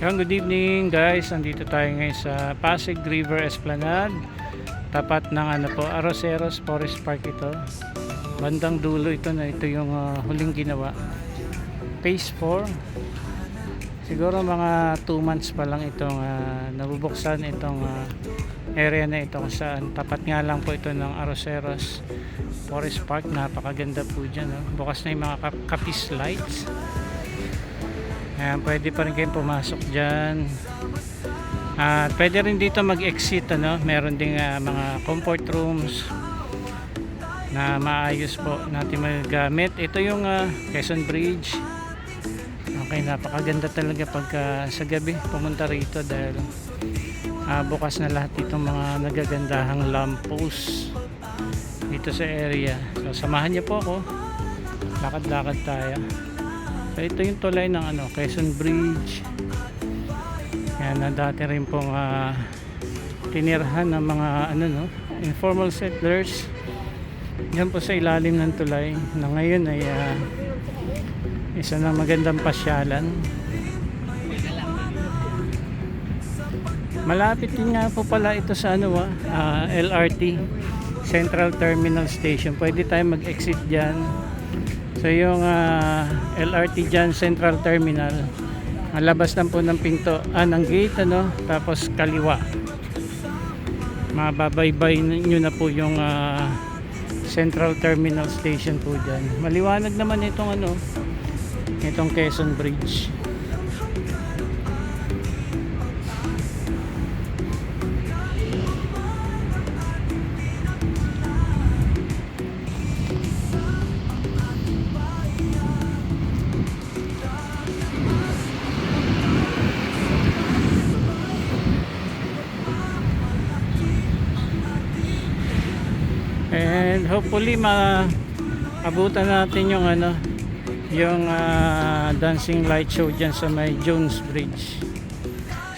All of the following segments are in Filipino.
Good evening guys, nandito tayo ngayon sa Pasig River Esplanade, tapat ng Arroceros Forest Park. Ito bandang dulo ito yung huling ginawa, phase 4. Siguro mga 2 months pa lang itong nabubuksan itong area na ito, kung saan tapat nga lang po ito ng Arroceros Forest Park. Napakaganda po dyan, no? Bukas na yung mga kapis lights. Ayan, pwede pa rin kayong pumasok dyan. Pwede rin dito mag-exit, meron ding mga comfort rooms na maayos po natin magagamit. Ito yung Quezon Bridge. Okay, napakaganda talaga pagka sa gabi pumunta rito, dahil bukas na lahat itong mga nagagandahang lamppost dito sa area. So samahan niyo po ako, lakad-lakad tayo. So ito yung tulay ng Quezon Bridge. Yan na dati rin pong tinirhan ng mga informal settlers. Yan po sa ilalim ng tulay na ngayon ay isa na magandang pasyalan. Malapit din nga po pala ito sa LRT Central Terminal Station. Pwede tayo mag-exit dyan. So yung LRT dyan, Central Terminal, labas lang po ng pinto, ng gate, tapos kaliwa. Mababaybay nyo na po yung Central Terminal Station po dyan. Maliwanag naman itong itong Quezon Bridge. And hopefully maabutan natin yung dancing light show dyan sa may Jones Bridge.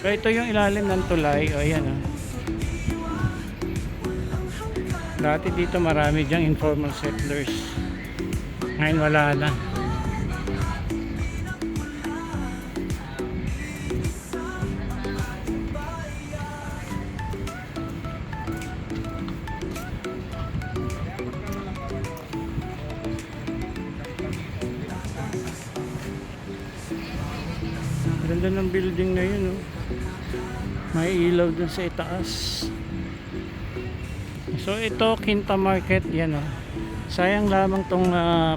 So ito yung ilalim ng tulay. O ayan, dati dito marami dyang informal settlers, ngayon wala na. Ganda ng building na yun, may ilaw dun sa itaas. So ito, Quinta Market, yan, sayang lamang tong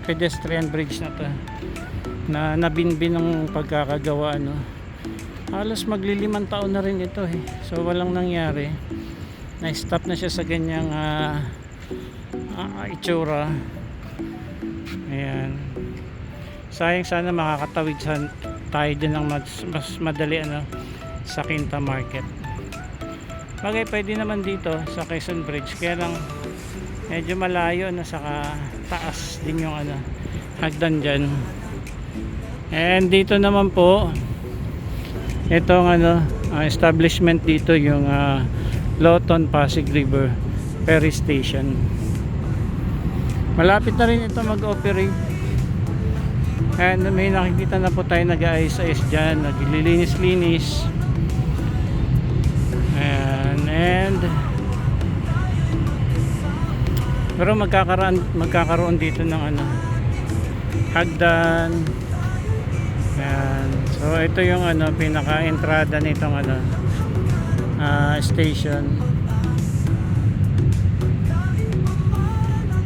pedestrian bridge na to, na nabinbin ng pagkakagawa, halos maglilimang taon na rin ito, so walang nangyari. Na-stop na siya sa ganyang itsura. Ayan, sayang, sana makakatawid tayo din ng mas madali sa Quinta Market. Bagay pwede naman dito sa Quezon Bridge, kaya lang medyo malayo saka taas din yung hagdan dyan. And dito naman po itong establishment dito, yung Lawton Pasig River Ferry Station. Malapit na rin ito mag-operate. And may nakikita na po tayo nag-aayos-ayos dyan, naglilinis-linis. And pero magkakaroon dito ng hagdan. Ayan. So ito yung pinaka-entrada nitong station.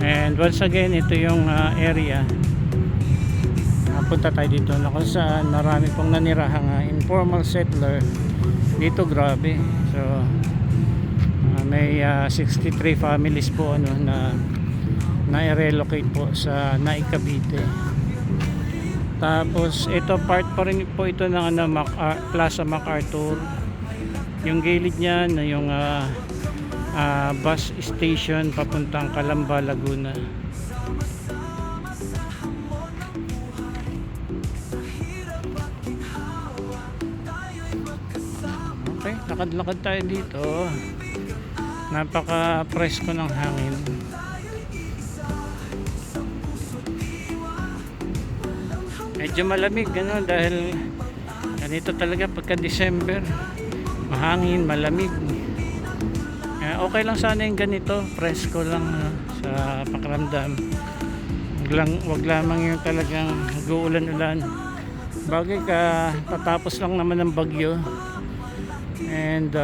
And once again, ito yung area. Punta tayo dito na kung saan marami pong nanirahang informal settler dito. Grabe. So may 63 families po na i-relocate po sa Naicabite. Tapos ito part pa rin po ito ng Plaza MacArthur. Yung gilid niya na yung bus station papuntang Calamba, Laguna. Okay, lakad-lakad tayo dito. Napaka-presko ng hangin. Medyo malamig dahil ganito talaga pagka December, mahangin, malamig. Okay lang sana yung ganito, presko lang sa pakiramdam. Wag lamang yung talagang nag-uulan-ulan. Bagay ka, patapos lang naman ng bagyo. And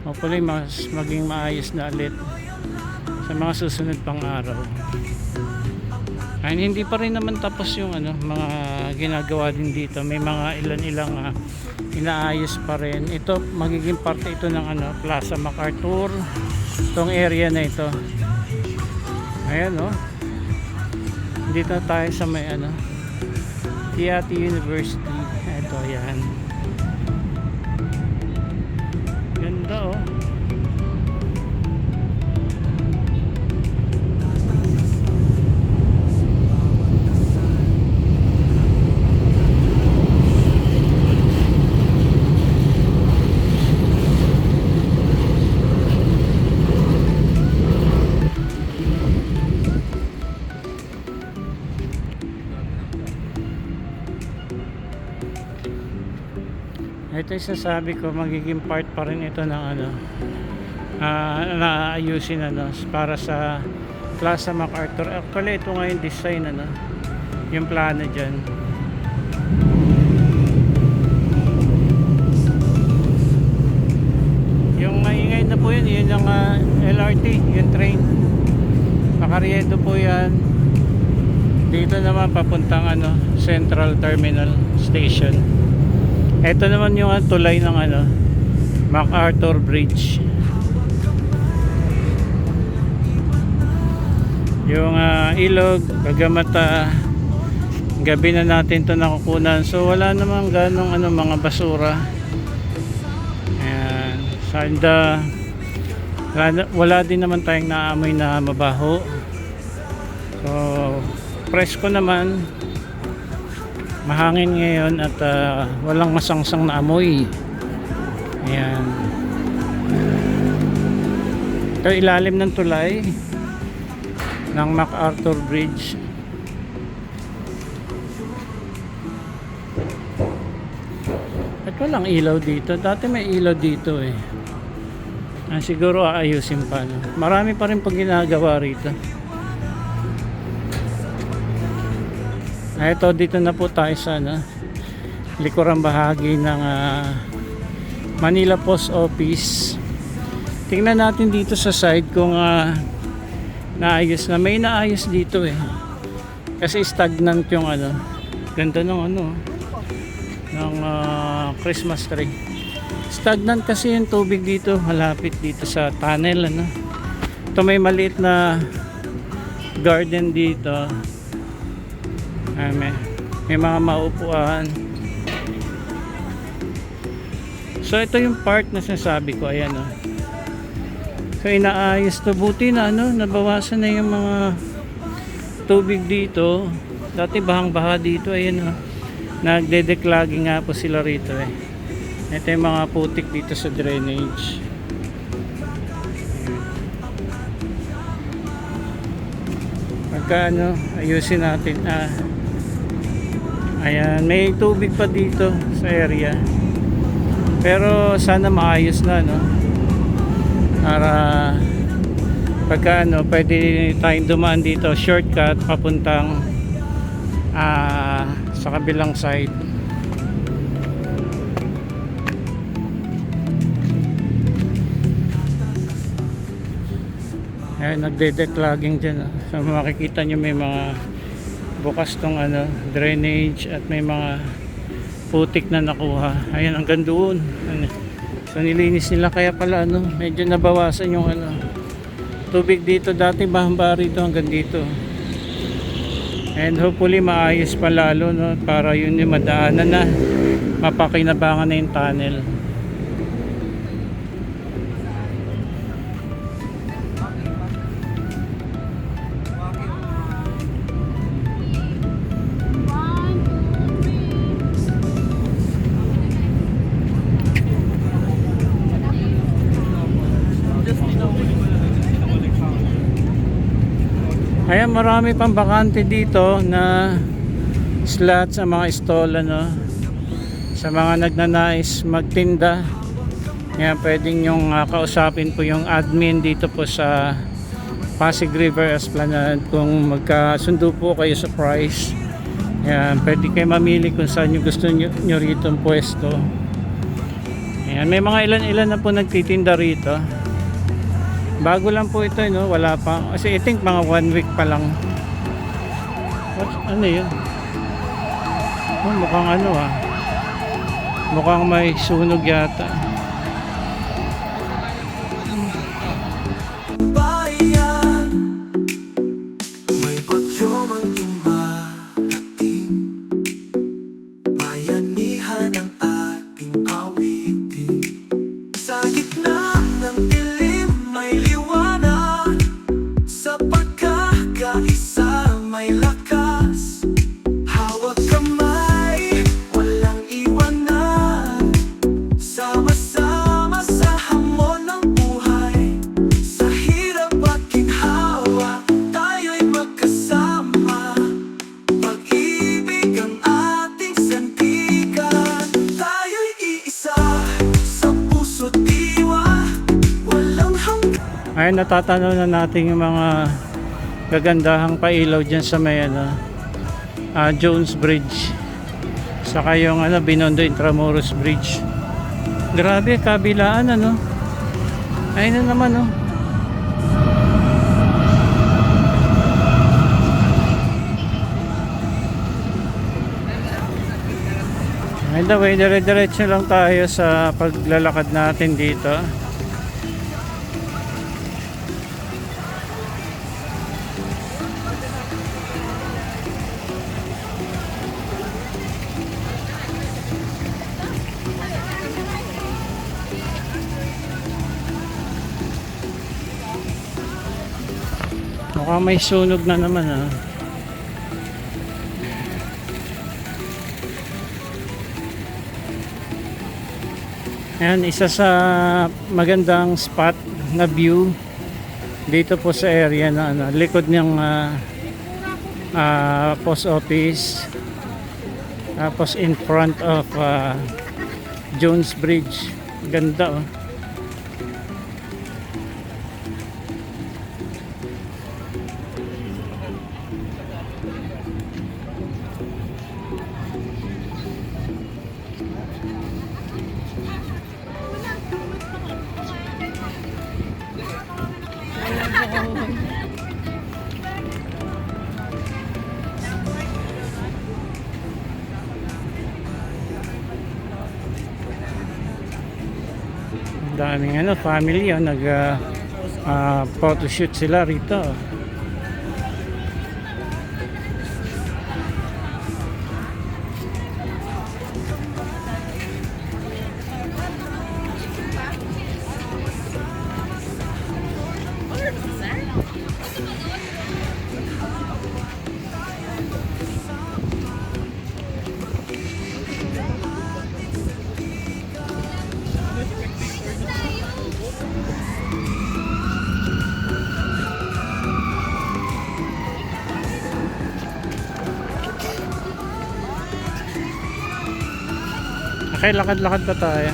hopefully mas maging maayos na ulit sa mga susunod pang araw. And hindi pa rin naman tapos yung mga ginagawa din dito. May mga ilan-ilang inaayos pa rin. Ito magiging parte ito ng Plaza MacArthur. Itong area na ito. Ayan dito tayo sa may TIAT University. Ito yan. Ganda Ito yung sasabi ko, magiging part pa rin ito ng naayusin para sa Plaza MacArthur. Actually ito nga yung design yung plano dyan. Yung maingay na po yun yung LRT, yung train. Makaryedo po yan. Dito naman papuntang Central Terminal Station. Ito naman yung tulay ng MacArthur Bridge. Yung ilog, bagamat gabi na natin ito nakukunan. So wala namang ganong mga basura. Ayan. Sanda, wala din naman tayong naamoy na mabaho. So presko naman. Mahangin ngayon at walang masangsang na amoy. Ayan. Ito ilalim ng tulay ng MacArthur Bridge. At walang ilaw dito. Dati may ilaw dito siguro aayusin pa. Marami pa rin pag ginagawa rito. Ito dito na po tayo sa likurang bahagi ng Manila Post Office. Tingnan natin dito sa side kung naayos na. May naayos dito kasi stagnant yung ganda ng ng Christmas tree. Stagnant kasi yung tubig dito, malapit dito sa tunnel Ito may maliit na garden dito. May mga maupuan. So ito yung part na sinasabi ko. Ayan So inaayos to. Buti na nabawasan na yung mga tubig dito. Dati bahang-baha dito. Ayan nagde-declogging nga po sila rito Ito yung mga putik dito sa drainage. Pagka ayusin natin. Ayan, may tubig pa dito sa area. Pero sana maayos na para pagka pwede tayong dumaan dito, shortcut papuntang sa kabilang side. Ayan, nagde-declogging dyan So makikita nyo may mga bukas tong drainage at may mga putik na nakuha. Ayan, hanggang doon. So nilinis nila kaya pala medyo nabawasan yung tubig dito. Dati bahamba rito hanggang dito. And hopefully maayos pa lalo para yun yung madaanan na mapakinabangan na yung tunnel. Ayan, marami pang bakante dito na slot sa mga stall Sa mga nagnanais magtinda, yan, pwedeng yung kausapin po yung admin dito po sa Pasig River Esplanade kung magkasundo po kayo sa price. Yan, pwede kayo mamili kung saan yung gusto nyo rito ang pwesto. Yan, may mga ilan-ilan na po nagtitinda rito. Bago lang po ito, no? Wala pa. Kasi I think mga 1 week pa lang. Ano yun? Oh, mukhang ano mukhang may sunog yata. Bayan, may bagyo mang dumarating. Bayanihan ang ating awitin. Sa gitna ng dilim may liwanag. Sa pagkakaisa may lakas. Hawak kamay, walang iwanan. Sama-sama sa hamon ng buhay. Sa hirap at ginhawa, tayo'y magkasama. Pag-ibig ang ating sandigan. Tayo'y iisa sa puso't diwa. Walang hanggan. Ayun, natatanaw na natin yung mga gagandahang pailaw dyan sa may Jones Bridge, saka yung Binondo Intramuros Bridge. Grabe, kabilaan ayun na naman By the way, dire-diretso lang tayo sa paglalakad natin dito. Mukhang may sunog na naman Ayan, isa sa magandang spot na view dito po sa area na likod ng post office, tapos in front of Jones Bridge. Ganda daming family nag photoshoot sila rito. Okay, lakad-lakad pa tayo.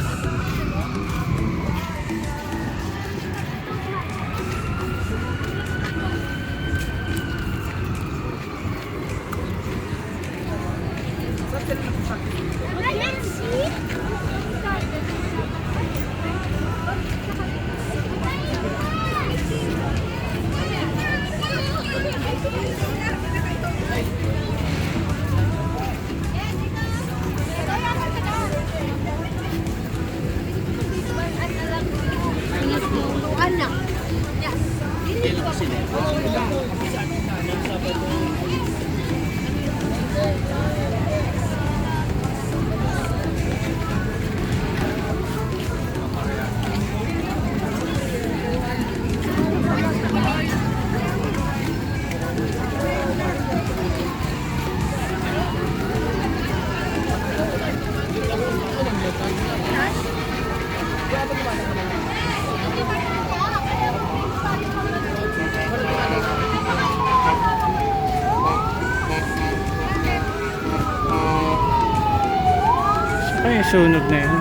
Ay, sunog na yun.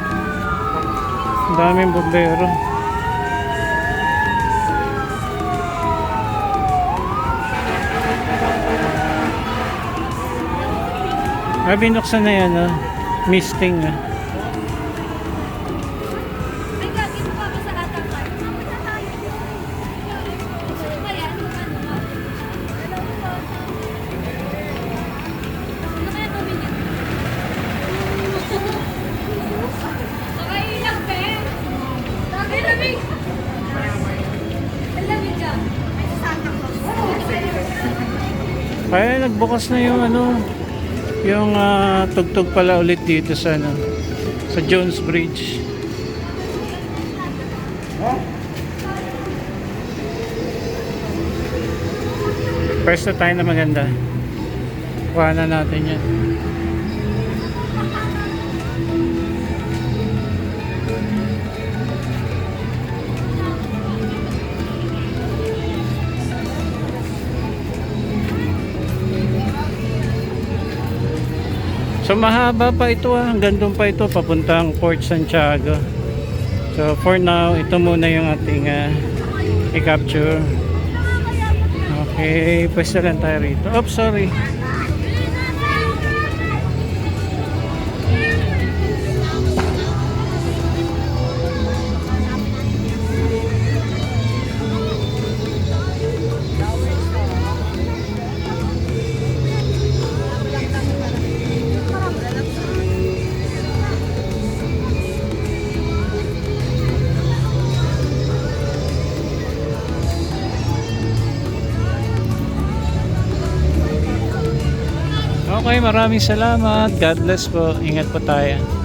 Ang daming bombero. Ah, binuksan na yan, ah. Misting, ah. Ay, gagi mo pa ako sa atakan. Kapit na tayo. Gusto mo ba yan? Ano kaya gawin yan? Okay lang, Ben. Ay, lamig. Ay, lamig ka. Ay, sa Santa Claus. Kaya nagbukas na yung yung tugtog pala ulit dito sa sa Jones Bridge. First na tayo na maganda. Kuha na natin yan. So mahaba pa ito, hanggang doon pa ito papuntang Port Santiago. So for now, ito muna yung ating i-capture. Okay, pwesta lang tayo rito. Oops, sorry. Okay, maraming salamat. God bless po. Ingat po tayo.